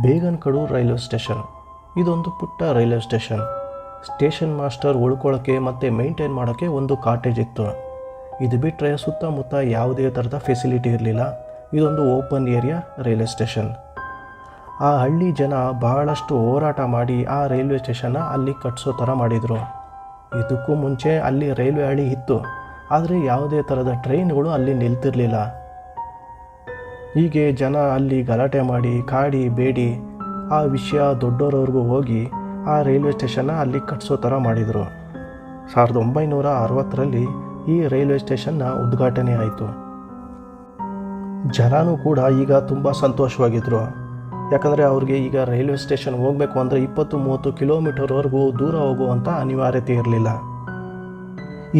ಬೇಗನಕಡು railway station. ಇದೊಂದು ಪುಟ್ಟ railway station. Station master ಉಳ್ಕೊಳ್ಳೋಕ್ಕೆ ಮತ್ತು ಮೇಂಟೈನ್ ಮಾಡೋಕ್ಕೆ ಒಂದು ಕಾಟೇಜ್ ಇತ್ತು. ಇದು ಬಿಟ್ಟರೆ ಸುತ್ತಮುತ್ತ ಯಾವುದೇ ಥರದ ಫೆಸಿಲಿಟಿ ಇರಲಿಲ್ಲ. ಇದೊಂದು ಓಪನ್ ಏರಿಯಾ ರೈಲ್ವೆ ಸ್ಟೇಷನ್. ಆ ಹಳ್ಳಿ ಜನ ಬಹಳಷ್ಟು ಹೋರಾಟ ಮಾಡಿ ಆ ರೈಲ್ವೆ ಸ್ಟೇಷನ್ನ ಅಲ್ಲಿ ಕಟ್ಸೋ ಥರ ಮಾಡಿದರು. ಇದಕ್ಕೂ ಮುಂಚೆ ಅಲ್ಲಿ ರೈಲ್ವೆ ಹಳಿ ಇತ್ತು, ಆದರೆ ಯಾವುದೇ ಥರದ ಟ್ರೈನ್ಗಳು ಅಲ್ಲಿ ನಿಲ್ತಿರಲಿಲ್ಲ. ಹೀಗೆ ಜನ ಅಲ್ಲಿ ಗಲಾಟೆ ಮಾಡಿ ಕಾಡಿ ಬೇಡಿ ಆ ವಿಷಯ ದೊಡ್ಡೋರವ್ರಿಗೂ ಹೋಗಿ ಆ ರೈಲ್ವೆ ಸ್ಟೇಷನ್ನ ಅಲ್ಲಿ ಕಟ್ಸೋ ಥರ ಮಾಡಿದರು. 1960ರಲ್ಲಿ ಈ ರೈಲ್ವೆ ಸ್ಟೇಷನ್ನ ಉದ್ಘಾಟನೆ ಆಯಿತು. ಜನನೂ ಕೂಡ ಈಗ ತುಂಬ ಸಂತೋಷವಾಗಿದ್ದರು. ಯಾಕಂದರೆ ಅವ್ರಿಗೆ ಈಗ ರೈಲ್ವೆ ಸ್ಟೇಷನ್ ಹೋಗಬೇಕು ಅಂದರೆ 20-30 ಕಿಲೋಮೀಟರ್ವರೆಗೂ ದೂರ ಹೋಗುವಂಥ ಅನಿವಾರ್ಯತೆ ಇರಲಿಲ್ಲ.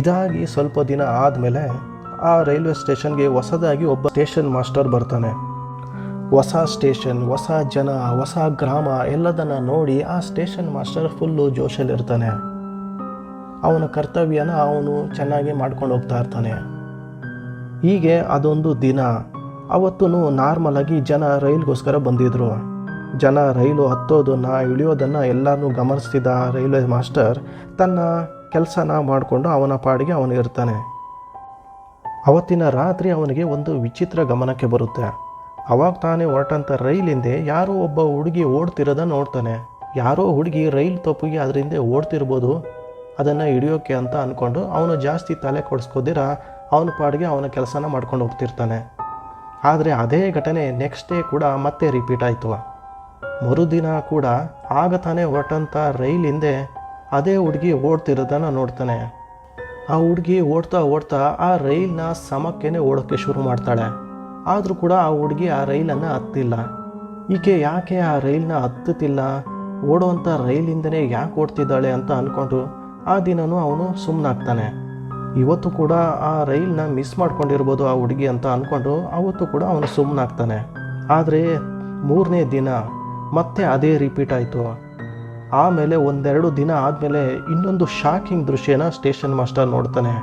ಇದಾಗಿ ಸ್ವಲ್ಪ ದಿನ ಆದಮೇಲೆ ಆ ರೈಲ್ವೆ ಸ್ಟೇಷನ್ಗೆ ಹೊಸದಾಗಿ ಒಬ್ಬ ಸ್ಟೇಷನ್ ಮಾಸ್ಟರ್ ಬರ್ತಾನೆ. ಹೊಸ ಸ್ಟೇಷನ್, ಹೊಸ ಜನ, ಹೊಸ ಗ್ರಾಮ ಎಲ್ಲದನ್ನು ನೋಡಿ ಆ ಸ್ಟೇಷನ್ ಮಾಸ್ಟರ್ ಫುಲ್ಲು ಜೋಶಲ್ಲಿರ್ತಾನೆ. ಅವನ ಕರ್ತವ್ಯನ ಅವನು ಚೆನ್ನಾಗಿ ಮಾಡ್ಕೊಂಡು ಹೋಗ್ತಾ ಇರ್ತಾನೆ. ಹೀಗೆ ಅದೊಂದು ದಿನ. ಅವತ್ತೂ ನಾರ್ಮಲಾಗಿ ಜನ ರೈಲ್ಗೋಸ್ಕರ ಬಂದಿದ್ದರು. ಜನ ರೈಲು ಹತ್ತೋದನ್ನು ಇಳಿಯೋದನ್ನು ಎಲ್ಲನೂ ಗಮನಿಸ್ತಿದ್ದ ರೈಲ್ವೆ ಮಾಸ್ಟರ್ ತನ್ನ ಕೆಲಸನ ಮಾಡಿಕೊಂಡು ಅವನ ಪಾಡಿಗೆ ಅವನು ಇರ್ತಾನೆ. ಅವತ್ತಿನ ರಾತ್ರಿ ಅವನಿಗೆ ಒಂದು ವಿಚಿತ್ರ ಗಮನಕ್ಕೆ ಬರುತ್ತೆ. ಅವಾಗ ತಾನೇ ಹೊರಟಂಥ ರೈಲಿಂದೆ ಯಾರೋ ಒಬ್ಬ ಹುಡುಗಿ ಓಡ್ತಿರೋದನ್ನು ನೋಡ್ತಾನೆ. ಯಾರೋ ಹುಡುಗಿ ರೈಲ್ ತಪ್ಪಿಗೆ ಅದರಿಂದ ಓಡ್ತಿರ್ಬೋದು, ಅದನ್ನು ಹಿಡಿಯೋಕೆ ಅಂತ ಅಂದ್ಕೊಂಡು ಅವನು ಜಾಸ್ತಿ ತಲೆ ಕೊಡಿಸ್ಕೋದಿರ ಅವನ ಪಾಡಿಗೆ ಅವನ ಕೆಲಸನ ಮಾಡ್ಕೊಂಡು ಹೋಗ್ತಿರ್ತಾನೆ. ಆದರೆ ಅದೇ ಘಟನೆ ನೆಕ್ಸ್ಟ್ ಡೇ ಕೂಡ ಮತ್ತೆ ರಿಪೀಟ್ ಆಯಿತು. ಮರುದಿನ ಕೂಡ ಆಗ ತಾನೇ ಹೊರಟಂಥ ರೈಲ್ ಹಿಂದೆ ಅದೇ ಹುಡುಗಿ ಓಡ್ತಿರೋದನ್ನು ನೋಡ್ತಾನೆ. ಆ ಹುಡುಗಿ ಓಡ್ತಾ ಓಡ್ತಾ ಆ ರೈಲ್ನ ಸಮಕ್ಕೇ ಓಡೋಕ್ಕೆ ಶುರು ಮಾಡ್ತಾಳೆ. ಆದರೂ ಕೂಡ ಆ ಹುಡುಗಿ ಆ ರೈಲನ್ನು ಹತ್ತಿಲ್ಲ. ಈಕೆ ಯಾಕೆ ಆ ರೈಲ್ನ ಹತ್ತುತ್ತಿಲ್ಲ, ಓಡುವಂಥ ರೈಲಿಂದನೇ ಯಾಕೆ ಓಡ್ತಿದ್ದಾಳೆ ಅಂತ ಅಂದ್ಕೊಂಡು ಆ ದಿನವೂ ಅವನು ಸುಮ್ಮನಾಗ್ತಾನೆ. ಇವತ್ತು ಕೂಡ ಆ ರೈಲ್ನ ಮಿಸ್ ಮಾಡ್ಕೊಂಡಿರ್ಬೋದು ಆ ಹುಡುಗಿ ಅಂತ ಅಂದ್ಕೊಂಡು ಅವತ್ತು ಕೂಡ ಅವನು ಸುಮ್ಮನಾಗ್ತಾನೆ. ಆದರೆ 3ನೇ ದಿನ ಮತ್ತೆ ಅದೇ ರಿಪೀಟ್ ಆಯಿತು. ಆಮೇಲೆ 1-2 ದಿನ ಆದಮೇಲೆ ಇನ್ನೊಂದು ಶಾಕಿಂಗ್ ದೃಶ್ಯನ ಸ್ಟೇಷನ್ ಮಾಸ್ಟರ್ ನೋಡ್ತಾನೆ.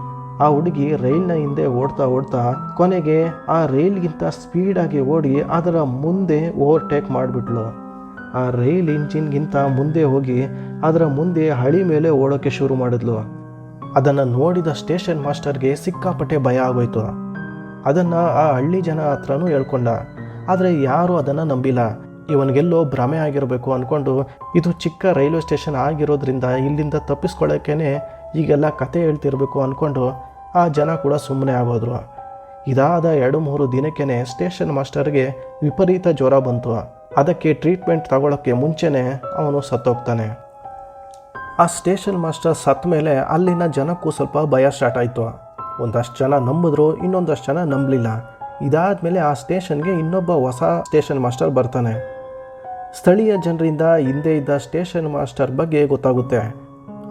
ಆ ಹುಡುಗಿ ರೈಲ್ನ ಹಿಂದೆ ಓಡ್ತಾ ಓಡ್ತಾ ಕೊನೆಗೆ ಆ ರೈಲ್ಗಿಂತ ಸ್ಪೀಡಾಗಿ ಓಡಿ ಅದರ ಮುಂದೆ ಓವರ್ಟೇಕ್ ಮಾಡಿಬಿಟ್ಲು. ಆ ರೈಲ್ ಇಂಜಿನ್ಗಿಂತ ಮುಂದೆ ಹೋಗಿ ಅದರ ಮುಂದೆ ಹಳಿ ಮೇಲೆ ಓಡೋಕ್ಕೆ ಶುರು ಮಾಡಿದ್ಲು. ಅದನ್ನು ನೋಡಿದ ಸ್ಟೇಷನ್ ಮಾಸ್ಟರ್ಗೆ ಸಿಕ್ಕಾಪಟ್ಟೆ ಭಯ ಆಗೋಯ್ತು. ಅದನ್ನು ಆ ಹಳ್ಳಿ ಜನ ಹತ್ರನೂ ಹೇಳ್ಕೊಂಡ. ಆದರೆ ಯಾರೂ ಅದನ್ನು ನಂಬಿಲ್ಲ. ಇವನಿಗೆಲ್ಲೋ ಭ್ರಮೆ ಆಗಿರಬೇಕು ಅಂದ್ಕೊಂಡು ಇದು ಚಿಕ್ಕ ರೈಲ್ವೆ ಸ್ಟೇಷನ್ ಆಗಿರೋದ್ರಿಂದ ಇಲ್ಲಿಂದ ತಪ್ಪಿಸ್ಕೊಳ್ಳೋಕ್ಕೇ ಈಗೆಲ್ಲ ಕತೆ ಹೇಳ್ತಿರ್ಬೇಕು ಅಂದ್ಕೊಂಡು ಆ ಜನ ಕೂಡ ಸುಮ್ಮನೆ ಆಗೋದ್ರು. ಇದಾದ 2-3 ದಿನಕ್ಕೇ ಸ್ಟೇಷನ್ ಮಾಸ್ಟರ್ಗೆ ವಿಪರೀತ ಜ್ವರ ಬಂತು. ಅದಕ್ಕೆ ಟ್ರೀಟ್ಮೆಂಟ್ ತಗೊಳ್ಳೋಕ್ಕೆ ಮುಂಚೆನೇ ಅವನು ಸತ್ತೋಗ್ತಾನೆ. ಆ ಸ್ಟೇಷನ್ ಮಾಸ್ಟರ್ ಸತ್ತ ಮೇಲೆ ಅಲ್ಲಿನ ಜನಕ್ಕೂ ಸ್ವಲ್ಪ ಭಯ ಸ್ಟಾರ್ಟ್ ಆಯಿತು. ಒಂದಷ್ಟು ಜನ ನಂಬಿದ್ರು, ಇನ್ನೊಂದಷ್ಟು ಜನ ನಂಬಲಿಲ್ಲ. ಇದಾದಮೇಲೆ ಆ ಸ್ಟೇಷನ್ಗೆ ಇನ್ನೊಬ್ಬ ಹೊಸ ಸ್ಟೇಷನ್ ಮಾಸ್ಟರ್ ಬರ್ತಾನೆ. ಸ್ಥಳೀಯ ಜನರಿಂದ ಹಿಂದೆ ಇದ್ದ ಸ್ಟೇಷನ್ ಮಾಸ್ಟರ್ ಬಗ್ಗೆ ಗೊತ್ತಾಗುತ್ತೆ.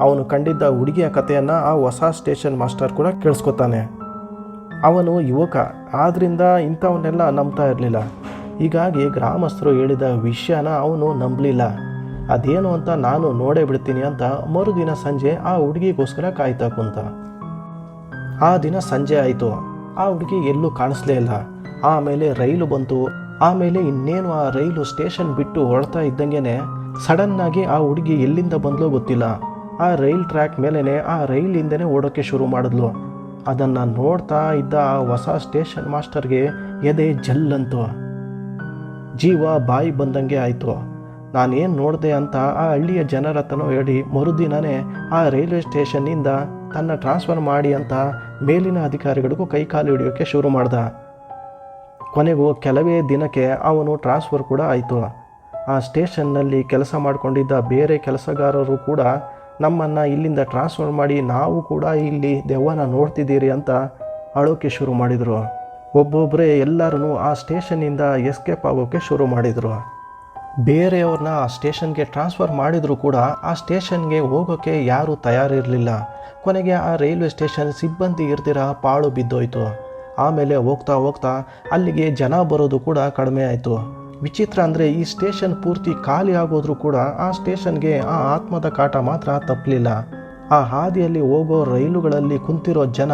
ಅವನು ಕಂಡಿದ್ದ ಹುಡುಗಿಯ ಕಥೆಯನ್ನು ಆ ಹೊಸ ಸ್ಟೇಷನ್ ಮಾಸ್ಟರ್ ಕೂಡ ಕೇಳಿಸ್ಕೊತಾನೆ. ಅವನು ಯುವಕ, ಆದ್ದರಿಂದ ಇಂಥವನ್ನೆಲ್ಲ ನಂಬ್ತಾ ಇರಲಿಲ್ಲ. ಹೀಗಾಗಿ ಗ್ರಾಮಸ್ಥರು ಹೇಳಿದ ವಿಷಯನ ಅವನು ನಂಬಲಿಲ್ಲ. ಅದೇನು ಅಂತ ನಾನು ನೋಡೇ ಬಿಡ್ತೀನಿ ಅಂತ ಮರುದಿನ ಸಂಜೆ ಆ ಹುಡುಗಿಗೋಸ್ಕರ ಕಾಯ್ತಾ ಕುಂತ. ಆ ದಿನ ಸಂಜೆ ಆಯಿತು. ಆ ಹುಡುಗಿ ಎಲ್ಲೂ ಕಾಣಿಸ್ಲೇ ಇಲ್ಲ. ಆಮೇಲೆ ರೈಲು ಬಂತು. ಆಮೇಲೆ ಇನ್ನೇನು ಆ ರೈಲು ಸ್ಟೇಷನ್ ಬಿಟ್ಟು ಹೊರಡ್ತಾ ಇದ್ದಂಗೆ ಸಡನ್ನಾಗಿ ಆ ಹುಡುಗಿ ಎಲ್ಲಿಂದ ಬಂದ್ಲೋ ಗೊತ್ತಿಲ್ಲ, ಆ ರೈಲ್ ಟ್ರ್ಯಾಕ್ ಮೇಲೇ ಆ ರೈಲಿಂದನೇ ಓಡೋಕ್ಕೆ ಶುರು ಮಾಡಿದ್ಲು. ಅದನ್ನು ನೋಡ್ತಾ ಇದ್ದ ಆ ಹೊಸ ಸ್ಟೇಷನ್ ಮಾಸ್ಟರ್ಗೆ ಎದೆ ಜಲ್ಲಂತು. ಜೀವ ಬಾಯಿ ಬಂದಂಗೆ ಆಯಿತು. ನಾನೇನು ನೋಡಿದೆ ಅಂತ ಆ ಹಳ್ಳಿಯ ಜನರ ಹತ್ರನೂ ಹೇಳಿ ಮರುದಿನನೇ ಆ ರೈಲ್ವೆ ಸ್ಟೇಷನ್ನಿಂದ ತನ್ನ ಟ್ರಾನ್ಸ್ಫರ್ ಮಾಡಿ ಅಂತ ಮೇಲಿನ ಅಧಿಕಾರಿಗಳಿಗೂ ಕೈಕಾಲು ಹಿಡಿಯೋಕ್ಕೆ ಶುರು ಮಾಡ್ದ. ಕೊನೆಗೂ ಕೆಲವೇ ದಿನಕ್ಕೆ ಅವನು ಟ್ರಾನ್ಸ್ಫರ್ ಕೂಡ ಆಯಿತು. ಆ ಸ್ಟೇಷನ್ನಲ್ಲಿ ಕೆಲಸ ಮಾಡಿಕೊಂಡಿದ್ದ ಬೇರೆ ಕೆಲಸಗಾರರು ಕೂಡ ನಮ್ಮನ್ನು ಇಲ್ಲಿಂದ ಟ್ರಾನ್ಸ್ಫರ್ ಮಾಡಿ ನಾವು ಕೂಡ ಇಲ್ಲಿ ದೆವ್ವನ ನೋಡ್ತಿದ್ದೀರಿ ಅಂತ ಅಳೋಕ್ಕೆ ಶುರು ಮಾಡಿದರು. ಒಬ್ಬೊಬ್ಬರೇ ಎಲ್ಲರೂ ಆ ಸ್ಟೇಷನ್ನಿಂದ ಎಸ್ಕೇಪ್ ಆಗೋಕ್ಕೆ ಶುರು ಮಾಡಿದರು. ಬೇರೆಯವ್ರನ್ನ ಆ ಸ್ಟೇಷನ್ಗೆ ಟ್ರಾನ್ಸ್ಫರ್ ಮಾಡಿದರೂ ಕೂಡ ಆ ಸ್ಟೇಷನ್ಗೆ ಹೋಗೋಕ್ಕೆ ಯಾರೂ ತಯಾರಿರಲಿಲ್ಲ. ಕೊನೆಗೆ ಆ ರೈಲ್ವೆ ಸ್ಟೇಷನ್ ಸಿಬ್ಬಂದಿ ಇರ್ದಿರ ಪಾಳು ಬಿದ್ದೋಯ್ತು. ಆಮೇಲೆ ಹೋಗ್ತಾ ಹೋಗ್ತಾ ಅಲ್ಲಿಗೆ ಜನ ಬರೋದು ಕೂಡ ಕಡಿಮೆ ಆಯಿತು. ವಿಚಿತ್ರ ಅಂದರೆ ಈ ಸ್ಟೇಷನ್ ಪೂರ್ತಿ ಖಾಲಿ ಆಗೋದ್ರೂ ಕೂಡ ಆ ಸ್ಟೇಷನ್ಗೆ ಆ ಆತ್ಮದ ಕಾಟ ಮಾತ್ರ ತಪ್ಪಲಿಲ್ಲ. ಆ ಹಾದಿಯಲ್ಲಿ ಹೋಗೋ ರೈಲುಗಳಲ್ಲಿ ಕುಂತಿರೋ ಜನ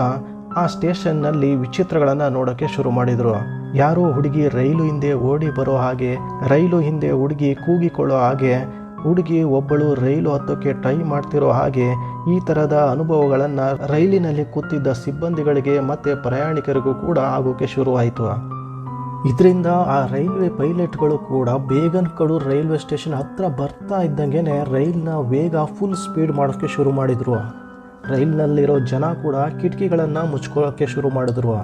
ಆ ಸ್ಟೇಷನ್ನಲ್ಲಿ ವಿಚಿತ್ರಗಳನ್ನು ನೋಡೋಕ್ಕೆ ಶುರು ಮಾಡಿದರು. ಯಾರೋ ಹುಡುಗಿ ರೈಲು ಹಿಂದೆ ಓಡಿ ಬರೋ ಹಾಗೆ, ರೈಲು ಹಿಂದೆ ಹುಡುಗಿ ಕೂಗಿಕೊಳ್ಳೋ ಹಾಗೆ, ಹುಡುಗಿ ಒಬ್ಬಳು ರೈಲು ಹತ್ತೋಕ್ಕೆ ಟ್ರೈ ಮಾಡ್ತಿರೋ ಹಾಗೆ, ಈ ಥರದ ಅನುಭವಗಳನ್ನು ರೈಲಿನಲ್ಲಿ ಕೂತಿದ್ದ ಸಿಬ್ಬಂದಿಗಳಿಗೆ ಮತ್ತು ಪ್ರಯಾಣಿಕರಿಗೂ ಕೂಡ ಆಗೋಕ್ಕೆ ಶುರುವಾಯಿತು. ಇದರಿಂದ ಆ ರೈಲ್ವೆ ಪೈಲಟ್ಗಳು ಕೂಡ ಬೇಗನ್ಕಡು ರೈಲ್ವೆ ಸ್ಟೇಷನ್ ಹತ್ರ ಬರ್ತಾ ಇದ್ದಂಗೆ ರೈಲ್ನ ವೇಗ ಫುಲ್ ಸ್ಪೀಡ್ ಮಾಡೋಕ್ಕೆ ಶುರು ಮಾಡಿದರು. ರೈಲ್ನಲ್ಲಿರೋ ಜನ ಕೂಡ ಕಿಟಕಿಗಳನ್ನು ಮುಚ್ಕೊಳ್ಳೋಕ್ಕೆ ಶುರು ಮಾಡಿದ್ರು.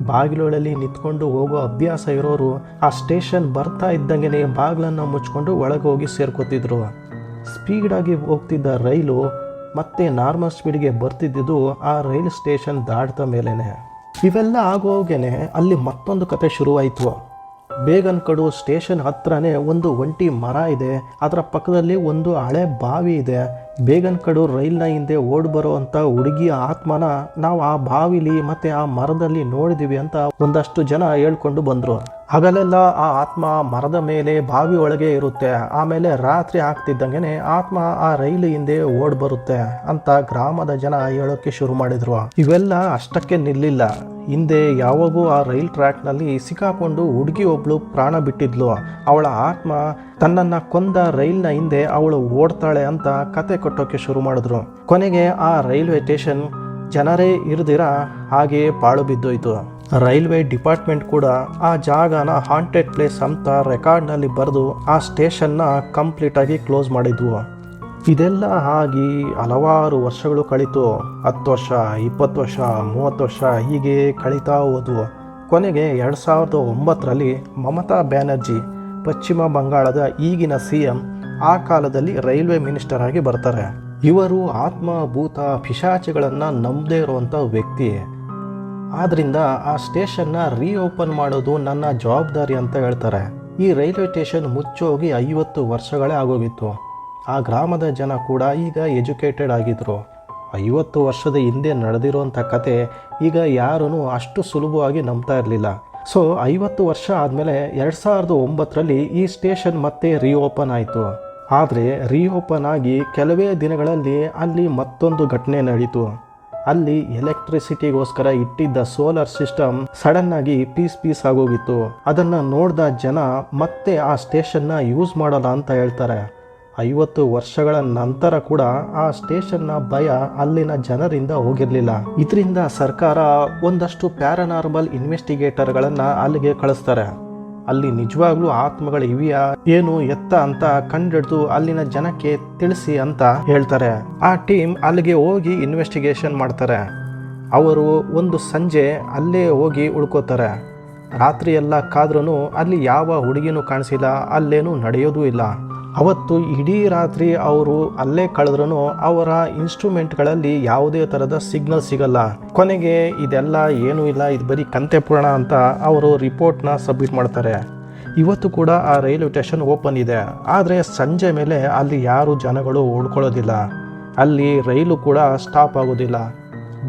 ಬಾಗಿಲೊಳಲ್ಲಿ ನಿಂತ್ಕೊಂಡು ಹೋಗೋ ಅಭ್ಯಾಸ ಇರೋರು ಆ ಸ್ಟೇಷನ್ ಬರ್ತಾ ಇದ್ದಂಗೆ ಬಾಗಿಲನ್ನು ಮುಚ್ಕೊಂಡು ಒಳಗೆ ಹೋಗಿ ಸೇರ್ಕೋತಿದ್ರು. ಸ್ಪೀಡಾಗಿ ಹೋಗ್ತಿದ್ದ ರೈಲು ಮತ್ತೆ ನಾರ್ಮಲ್ ಸ್ಪೀಡ್ಗೆ ಬರ್ತಿದ್ದಿದ್ದು ಆ ರೈಲ್ ಸ್ಟೇಷನ್ ದಾಟ್ದ ಮೇಲೇ. ಇವೆಲ್ಲ ಆಗೋಗೇನೆ ಅಲ್ಲಿ ಮತ್ತೊಂದು ಕತೆ ಶುರುವಾಯಿತು. ಬೇಗನ್ಕಡು ಸ್ಟೇಷನ್ ಹತ್ರನೇ ಒಂದು ಒಂಟಿ ಮರ ಇದೆ, ಅದರ ಪಕ್ಕದಲ್ಲಿ ಒಂದು ಹಳೆ ಬಾವಿ ಇದೆ. ಬೇಗನ್ಕಡು ರೈಲ್ನ ಹಿಂದೆ ಓಡಿ ಬರೋ ಅಂಥ ಹುಡುಗಿಯ ಆತ್ಮನ ನಾವು ಆ ಬಾವಿಲಿ ಮತ್ತು ಆ ಮರದಲ್ಲಿ ನೋಡಿದ್ದೀವಿ ಅಂತ ಒಂದಷ್ಟು ಜನ ಹೇಳ್ಕೊಂಡು ಬಂದರು. ಹಗಲೆಲ್ಲ ಆ ಆತ್ಮ ಮರದ ಮೇಲೆ ಬಾವಿ ಒಳಗೆ ಇರುತ್ತೆ, ಆಮೇಲೆ ರಾತ್ರಿ ಆಗ್ತಿದ್ದಂಗೆ ಆತ್ಮ ಆ ರೈಲು ಹಿಂದೆ ಓಡಿ ಬರುತ್ತೆ ಅಂತ ಗ್ರಾಮದ ಜನ ಹೇಳೋಕ್ಕೆ ಶುರು ಮಾಡಿದ್ರು. ಇವೆಲ್ಲ ಅಷ್ಟಕ್ಕೆ ನಿಲ್ಲಿಲ್ಲ. ಹಿಂದೆ ಯಾವಾಗೂ ಆ ರೈಲ್ ಟ್ರ್ಯಾಕ್ನಲ್ಲಿ ಸಿಕ್ಕಾಕೊಂಡು ಹುಡುಗಿ ಒಬ್ಳು ಪ್ರಾಣ ಬಿಟ್ಟಿದ್ಲು. ಅವಳ ಆತ್ಮ ತನ್ನನ್ನು ಕೊಂದ ರೈಲ್ನ ಹಿಂದೆ ಅವಳು ಓಡ್ತಾಳೆ ಅಂತ ಕತೆ ಕಟ್ಟೋಕ್ಕೆ ಶುರು ಮಾಡಿದ್ರು. ಕೊನೆಗೆ ಆ ರೈಲ್ವೆ ಸ್ಟೇಷನ್ ಜನರೇ ಇರ್ದಿರ ಹಾಗೆಯೇ ಪಾಳು ಬಿದ್ದೋಯ್ತು. ರೈಲ್ವೆ ಡಿಪಾರ್ಟ್ಮೆಂಟ್ ಕೂಡ ಆ ಜಾಗನ ಹಾಂಟೆಡ್ ಪ್ಲೇಸ್ ಅಂತ ರೆಕಾರ್ಡ್ನಲ್ಲಿ ಬರೆದು ಆ ಸ್ಟೇಷನ್ನ ಕಂಪ್ಲೀಟಾಗಿ ಕ್ಲೋಸ್ ಮಾಡಿದ್ವು. ಇದೆಲ್ಲ ಆಗಿ ಹಲವಾರು ವರ್ಷಗಳು ಕಳೀತು. 10 ವರ್ಷ, 20 ವರ್ಷ, 30 ವರ್ಷ ಹೀಗೆ ಕಳೀತಾ ಹೋದವು. ಕೊನೆಗೆ 2009ರಲ್ಲಿ ಮಮತಾ ಬ್ಯಾನರ್ಜಿ, ಪಶ್ಚಿಮ ಬಂಗಾಳದ ಈಗಿನ CM, ಆ ಕಾಲದಲ್ಲಿ ರೈಲ್ವೆ ಮಿನಿಸ್ಟರ್ ಆಗಿ ಬರ್ತಾರೆ. ಇವರು ಆತ್ಮ, ಭೂತ, ಪಿಶಾಚಿಗಳನ್ನು ನಂಬದೇ ಇರುವಂಥ ವ್ಯಕ್ತಿ. ಆದ್ದರಿಂದ ಆ ಸ್ಟೇಷನ್ನ ರೀಓಪನ್ ಮಾಡೋದು ನನ್ನ ಜವಾಬ್ದಾರಿ ಅಂತ ಹೇಳ್ತಾರೆ. ಈ ರೈಲ್ವೆ ಸ್ಟೇಷನ್ ಮುಚ್ಚೋಗಿ 50 ವರ್ಷಗಳೇ ಆಗೋಗಿತ್ತು. ಆ ಗ್ರಾಮದ ಜನ ಕೂಡ ಈಗ ಎಜುಕೇಟೆಡ್ ಆಗಿದ್ದರು. 50 ವರ್ಷದ ಹಿಂದೆ ನಡೆದಿರುವಂಥ ಕತೆ ಈಗ ಯಾರೂ ಅಷ್ಟು ಸುಲಭವಾಗಿ ನಂಬ್ತಾ ಇರಲಿಲ್ಲ. ಸೊ 50 ವರ್ಷ ಆದಮೇಲೆ 2009ರಲ್ಲಿ ಈ ಸ್ಟೇಷನ್ ಮತ್ತೆ ರೀಓಪನ್ ಆಯಿತು. ಆದರೆ ರೀಓಪನ್ ಆಗಿ ಕೆಲವೇ ದಿನಗಳಲ್ಲಿ ಅಲ್ಲಿ ಮತ್ತೊಂದು ಘಟನೆ ನಡೀತು. ಅಲ್ಲಿ ಎಲೆಕ್ಟ್ರಿಸಿಟಿಗೋಸ್ಕರ ಇಟ್ಟಿದ್ದ ಸೋಲಾರ್ ಸಿಸ್ಟಮ್ ಸಡನ್ನಾಗಿ ಪೀಸ್ ಆಗೋಗಿತ್ತು. ಅದನ್ನು ನೋಡಿದ ಜನ ಮತ್ತೆ ಆ ಸ್ಟೇಷನ್ನ ಯೂಸ್ ಮಾಡಲ್ಲ ಅಂತ ಹೇಳ್ತಾರೆ. 50 ವರ್ಷಗಳ ನಂತರ ಕೂಡ ಆ ಸ್ಟೇಷನ್ನ ಭಯ ಅಲ್ಲಿನ ಜನರಿಂದ ಹೋಗಿರಲಿಲ್ಲ. ಇದರಿಂದ ಸರ್ಕಾರ ಒಂದಷ್ಟು ಪ್ಯಾರಾನಾರ್ಮಲ್ ಇನ್ವೆಸ್ಟಿಗೇಟರ್ಗಳನ್ನು ಅಲ್ಲಿಗೆ ಕಳಿಸ್ತಾರೆ. ಅಲ್ಲಿ ನಿಜವಾಗ್ಲೂ ಆತ್ಮಗಳು ಇವೆಯಾ ಏನು ಎತ್ತ ಅಂತ ಕಂಡಿಡಿದು ಅಲ್ಲಿನ ಜನಕ್ಕೆ ತಿಳಿಸಿ ಅಂತ ಹೇಳ್ತಾರೆ. ಆ ಟೀಮ್ ಅಲ್ಲಿಗೆ ಹೋಗಿ ಇನ್ವೆಸ್ಟಿಗೇಷನ್ ಮಾಡ್ತಾರೆ. ಅವರು ಒಂದು ಸಂಜೆ ಅಲ್ಲೇ ಹೋಗಿ ಉಳ್ಕೋತಾರೆ. ರಾತ್ರಿ ಎಲ್ಲ ಕಾದ್ರೂ ಅಲ್ಲಿ ಯಾವ ಹುಡುಗಿನೂ ಕಾಣಿಸಿಲ್ಲ, ಅಲ್ಲೇನೂ ನಡೆಯೋದೂ ಇಲ್ಲ. ಅವತ್ತು ಇಡೀ ರಾತ್ರಿ ಅವರು ಅಲ್ಲೇ ಕಳೆದ್ರೂ ಅವರ ಇನ್ಸ್ಟ್ರೂಮೆಂಟ್ಗಳಲ್ಲಿ ಯಾವುದೇ ಥರದ ಸಿಗ್ನಲ್ ಸಿಗಲ್ಲ. ಕೊನೆಗೆ ಇದೆಲ್ಲ ಏನೂ ಇಲ್ಲ, ಇದು ಬರೀ ಕಂತೆ ಪುರಾಣ ಅಂತ ಅವರು ರಿಪೋರ್ಟ್ನ ಸಬ್ಮಿಟ್ ಮಾಡ್ತಾರೆ. ಇವತ್ತು ಕೂಡ ಆ ರೈಲ್ವೆ ಸ್ಟೇಷನ್ ಓಪನ್ ಇದೆ. ಆದರೆ ಸಂಜೆ ಮೇಲೆ ಅಲ್ಲಿ ಯಾರು ಜನಗಳು ಉಳ್ಕೊಳ್ಳೋದಿಲ್ಲ, ಅಲ್ಲಿ ರೈಲು ಕೂಡ ಸ್ಟಾಪ್ ಆಗೋದಿಲ್ಲ.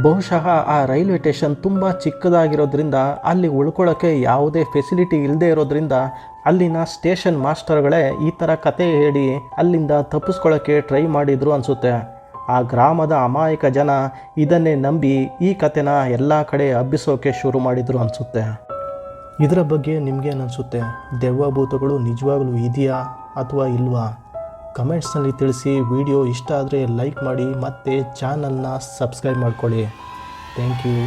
ಬಹುಶಃ ಆ ರೈಲ್ವೆ ಸ್ಟೇಷನ್ ತುಂಬ ಚಿಕ್ಕದಾಗಿರೋದ್ರಿಂದ ಅಲ್ಲಿ ಉಳ್ಕೊಳ್ಳೋಕ್ಕೆ ಯಾವುದೇ ಫೆಸಿಲಿಟಿ ಇಲ್ಲದೆ ಇರೋದ್ರಿಂದ ಅಲ್ಲಿನ ಸ್ಟೇಷನ್ ಮಾಸ್ಟರ್ಗಳೇ ಈ ಥರ ಕತೆ ಹೇಳಿ ಅಲ್ಲಿಂದ ತಪ್ಪಿಸ್ಕೊಳ್ಳೋಕ್ಕೆ ಟ್ರೈ ಮಾಡಿದ್ರು ಅನಿಸುತ್ತೆ. ಆ ಗ್ರಾಮದ ಅಮಾಯಕ ಜನ ಇದನ್ನೇ ನಂಬಿ ಈ ಕತೆನ ಎಲ್ಲ ಕಡೆ ಹಬ್ಬಿಸೋಕೆ ಶುರು ಮಾಡಿದ್ರು ಅನಿಸುತ್ತೆ. ಇದರ ಬಗ್ಗೆ ನಿಮಗೇನು ಅನಿಸುತ್ತೆ? ದೆವ್ವಭೂತಗಳು ನಿಜವಾಗ್ಲೂ ಇದೆಯಾ ಅಥವಾ ಇಲ್ವಾ? ಕಮೆಂಟ್ಸ್ನಲ್ಲಿ ತಿಳಿಸಿ. ವಿಡಿಯೋ ಇಷ್ಟ ಆದರೆ ಲೈಕ್ ಮಾಡಿ ಮತ್ತು ಚಾನಲ್ನ ಸಬ್ಸ್ಕ್ರೈಬ್ ಮಾಡ್ಕೊಳ್ಳಿ. Thank you.